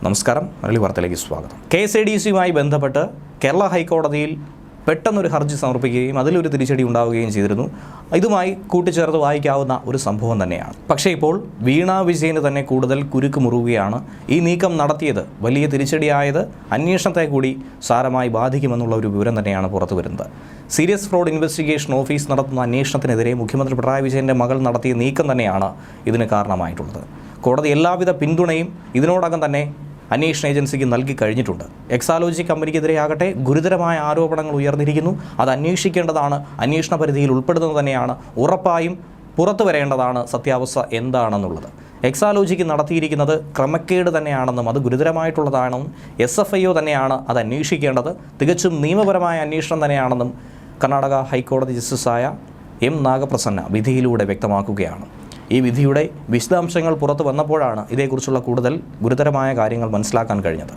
നമസ്കാരം, മലയാളി വാർത്തയിലേക്ക് സ്വാഗതം. KSADCയുമായി ബന്ധപ്പെട്ട് കേരള ഹൈക്കോടതിയിൽ പെട്ടെന്നൊരു ഹർജി സമർപ്പിക്കുകയും അതിലൊരു തിരിച്ചടി ഉണ്ടാവുകയും ചെയ്തിരുന്നു. ഇതുമായി കൂട്ടിച്ചേർത്ത് വായിക്കാവുന്ന ഒരു സംഭവം തന്നെയാണ്. പക്ഷേ ഇപ്പോൾ വീണ വിജയന് തന്നെ കൂടുതൽ കുരുക്ക് മുറുകുകയാണ്. ഈ നീക്കം നടത്തിയത് വലിയ തിരിച്ചടിയായത് അന്വേഷണത്തെ കൂടി സാരമായി ബാധിക്കുമെന്നുള്ള ഒരു വിവരം തന്നെയാണ് പുറത്തു വരുന്നത്. സീരിയസ് ഫ്രോഡ് ഇൻവെസ്റ്റിഗേഷൻ ഓഫീസ് നടത്തുന്ന അന്വേഷണത്തിനെതിരെ മുഖ്യമന്ത്രി പിണറായി വിജയൻ്റെ മകൾ നടത്തിയ നീക്കം തന്നെയാണ് ഇതിന് കാരണമായിട്ടുള്ളത്. കോടതി എല്ലാവിധ പിന്തുണയും ഇതിനോടകം തന്നെ അന്വേഷണ ഏജൻസിക്ക് നൽകി കഴിഞ്ഞിട്ടുണ്ട്. എക്സാലോജി കമ്പനിക്കെതിരെയാകട്ടെ ഗുരുതരമായ ആരോപണങ്ങൾ ഉയർന്നിരിക്കുന്നു. അത് അന്വേഷിക്കേണ്ടതാണ്, അന്വേഷണ പരിധിയിൽ ഉൾപ്പെടുന്നത് തന്നെയാണ്. ഉറപ്പായും പുറത്തു വരേണ്ടതാണ് സത്യാവസ്ഥ എന്താണെന്നുള്ളത്. എക്സാലോജിക്ക് നടത്തിയിരിക്കുന്നത് ക്രമക്കേട് തന്നെയാണെന്നും അത് ഗുരുതരമായിട്ടുള്ളതാണെന്നും SFIO തന്നെയാണ് അത് അന്വേഷിക്കേണ്ടത്, തികച്ചും നിയമപരമായ അന്വേഷണം തന്നെയാണെന്നും കർണാടക ഹൈക്കോടതി ജസ്റ്റിസായ M. നാഗപ്രസന്ന വിധിയിലൂടെ വ്യക്തമാക്കുകയാണ്. ഈ വിധിയുടെ വിശദാംശങ്ങൾ പുറത്തു വന്നപ്പോഴാണ് ഇതേക്കുറിച്ചുള്ള കൂടുതൽ ഗുരുതരമായ കാര്യങ്ങൾ മനസ്സിലാക്കാൻ കഴിഞ്ഞത്.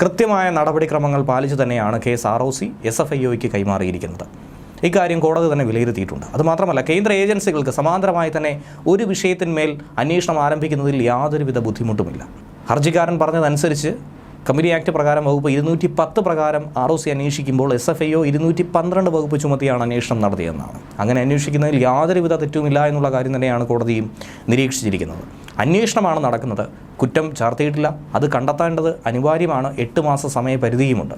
കൃത്യമായ നടപടിക്രമങ്ങൾ പാലിച്ചു തന്നെയാണ് കേസ് ROC SFIOയ്ക്ക് കൈമാറിയിരിക്കുന്നത്. ഇക്കാര്യം കോടതി തന്നെ വിലയിരുത്തിയിട്ടുണ്ട്. അതുമാത്രമല്ല, കേന്ദ്ര ഏജൻസികൾക്ക് സമാന്തരമായി തന്നെ ഒരു വിഷയത്തിന്മേൽ അന്വേഷണം ആരംഭിക്കുന്നതിൽ യാതൊരുവിധ ബുദ്ധിമുട്ടുമില്ല. ഹർജിക്കാരൻ പറഞ്ഞതനുസരിച്ച് കമ്പനി ആക്ട് പ്രകാരം വകുപ്പ് 210 പ്രകാരം ROC അന്വേഷിക്കുമ്പോൾ SFIO 212 വകുപ്പ് ചുമത്തിയാണ് അന്വേഷണം നടത്തിയെന്നാണ്. അങ്ങനെ അന്വേഷിക്കുന്നതിൽ യാതൊരുവിധ തെറ്റുമില്ല എന്നുള്ള കാര്യം തന്നെയാണ് കോടതിയും നിരീക്ഷിച്ചിരിക്കുന്നത്. അന്വേഷണമാണ് നടക്കുന്നത്, കുറ്റം ചാർത്തിയിട്ടില്ല. അത് കണ്ടെത്തേണ്ടത് അനിവാര്യമാണ്. 8 മാസ സമയപരിധിയുമുണ്ട്.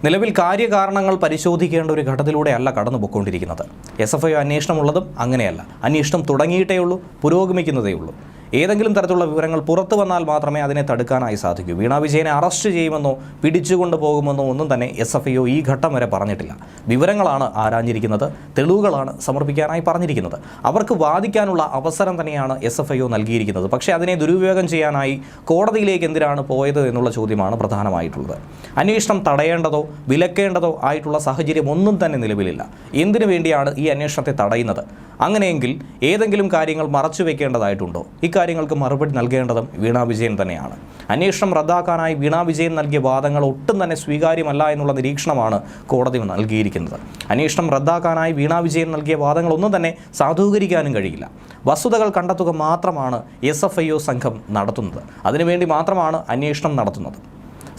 നിലവിൽ കാര്യകാരണങ്ങൾ പരിശോധിക്കേണ്ട ഒരു ഘട്ടത്തിലൂടെയല്ല കടന്നു പോയിക്കൊണ്ടിരിക്കുന്നത്. SFIO അന്വേഷണമുള്ളതും അങ്ങനെയല്ല. അന്വേഷണം തുടങ്ങിയിട്ടേ ഉള്ളൂ, പുരോഗമിക്കുന്നതേ ഉള്ളൂ. ഏതെങ്കിലും തരത്തിലുള്ള വിവരങ്ങൾ പുറത്തു വന്നാൽ മാത്രമേ അതിനെ തടുക്കാനായി സാധിക്കൂ. വീണ വിജയനെ അറസ്റ്റ് ചെയ്യുമെന്നോ പിടിച്ചുകൊണ്ട് പോകുമെന്നോ ഒന്നും തന്നെ SFIO ഈ ഘട്ടം വരെ പറഞ്ഞിട്ടില്ല. വിവരങ്ങളാണ് ആരാഞ്ഞിരിക്കുന്നത്, തെളിവുകളാണ് സമർപ്പിക്കാനായി പറഞ്ഞിരിക്കുന്നത്. അവർക്ക് വാദിക്കാനുള്ള അവസരം തന്നെയാണ് SFIO നൽകിയിരിക്കുന്നത്. പക്ഷേ അതിനെ ദുരുപയോഗം ചെയ്യാനായി കോടതിയിലേക്ക് എന്തിനാണ് പോയത് എന്നുള്ള ചോദ്യമാണ് പ്രധാനമായിട്ടുള്ളത്. അന്വേഷണം തടയേണ്ടതോ വിലക്കേണ്ടതോ ആയിട്ടുള്ള സാഹചര്യം ഒന്നും തന്നെ നിലവിലില്ല. എന്തിനു വേണ്ടിയാണ് ഈ അന്വേഷണത്തെ തടയുന്നത്? അങ്ങനെയെങ്കിൽ ഏതെങ്കിലും കാര്യങ്ങൾ മറച്ചു വെക്കേണ്ടതായിട്ടുണ്ടോ? ഇക്കാര്യങ്ങൾക്ക് മറുപടി നൽകേണ്ടതും വീണ വിജയൻ തന്നെയാണ്. അന്വേഷണം റദ്ദാക്കാനായി വീണ വിജയൻ നൽകിയ വാദങ്ങൾ ഒട്ടും തന്നെ സ്വീകാര്യമല്ല എന്നുള്ള നിരീക്ഷണമാണ് കോടതി നൽകിയിരിക്കുന്നത്. അന്വേഷണം റദ്ദാക്കാനായി വീണ വിജയൻ നൽകിയ വാദങ്ങളൊന്നും തന്നെ സാധൂകരിക്കാനും കഴിയില്ല. വസ്തുതകൾ കണ്ടെത്തുക മാത്രമാണ് SFIO സംഘം നടത്തുന്നത്. അതിനുവേണ്ടി മാത്രമാണ് അന്വേഷണം നടത്തുന്നത്.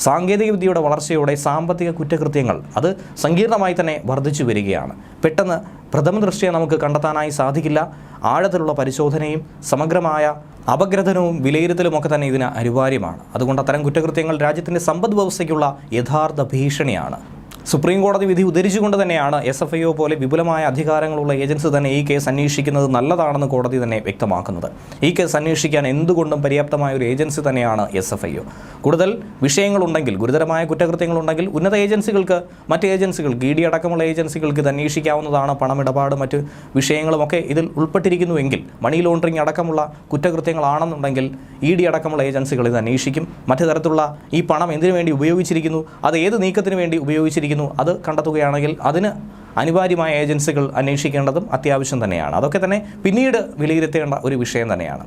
സാങ്കേതികവിദ്യയുടെ വളർച്ചയോടെ സാമ്പത്തിക കുറ്റകൃത്യങ്ങൾ അത് സങ്കീർണമായി തന്നെ വർദ്ധിച്ചു വരികയാണ്. പെട്ടെന്ന് പ്രഥമ ദൃഷ്ടിയെ നമുക്ക് കണ്ടെത്താനായി സാധിക്കില്ല. ആഴത്തിലുള്ള പരിശോധനയും സമഗ്രമായ അപഗ്രഥനവും വിലയിരുത്തലുമൊക്കെ തന്നെ ഇതിന് അനിവാര്യമാണ്. അതുകൊണ്ട് അത്തരം കുറ്റകൃത്യങ്ങൾ രാജ്യത്തിൻ്റെ സമ്പദ് വ്യവസ്ഥയ്ക്കുള്ള യഥാർത്ഥ ഭീഷണിയാണ്. സുപ്രീം കോടതി വിധി ഉദ്ധരിച്ചുകൊണ്ട് തന്നെയാണ് SFIO പോലെ വിപുലമായ അധികാരങ്ങളുള്ള ഏജൻസി തന്നെ ഈ കേസ് അന്വേഷിക്കുന്നത് നല്ലതാണെന്ന് കോടതി തന്നെ വ്യക്തമാക്കുന്നത്. ഈ കേസ് അന്വേഷിക്കാൻ എന്തുകൊണ്ടും പര്യാപ്തമായ ഒരു ഏജൻസി തന്നെയാണ് SFIO. കൂടുതൽ വിഷയങ്ങളുണ്ടെങ്കിൽ, ഗുരുതരമായ കുറ്റകൃത്യങ്ങളുണ്ടെങ്കിൽ ഉന്നത ഏജൻസികൾക്ക്, മറ്റ് ഏജൻസികൾക്ക്, ED അടക്കമുള്ള ഏജൻസികൾക്ക് ഇത് അന്വേഷിക്കാവുന്നതാണ്. പണമിടപാട് മറ്റ് വിഷയങ്ങളുമൊക്കെ ഇതിൽ ഉൾപ്പെട്ടിരിക്കുന്നുവെങ്കിൽ, മണി ലോണ്ടറിങ് അടക്കമുള്ള കുറ്റകൃത്യങ്ങളാണെന്നുണ്ടെങ്കിൽ ED അടക്കമുള്ള ഏജൻസികൾ ഇത് അന്വേഷിക്കും. മറ്റു തരത്തിലുള്ള ഈ പണം എന്തിനു വേണ്ടി ഉപയോഗിച്ചിരിക്കുന്നു, അത് ഏത് നീക്കത്തിന് വേണ്ടി ഉപയോഗിച്ചിരിക്കുന്നു, അത് കണ്ടെത്തുകയാണെങ്കിൽ അതിന് അനിവാര്യമായ ഏജൻസികൾ അന്വേഷിക്കേണ്ടതും അത്യാവശ്യം തന്നെയാണ്. അതൊക്കെ തന്നെ പിന്നീട് വിലയിരുത്തേണ്ട ഒരു വിഷയം തന്നെയാണ്.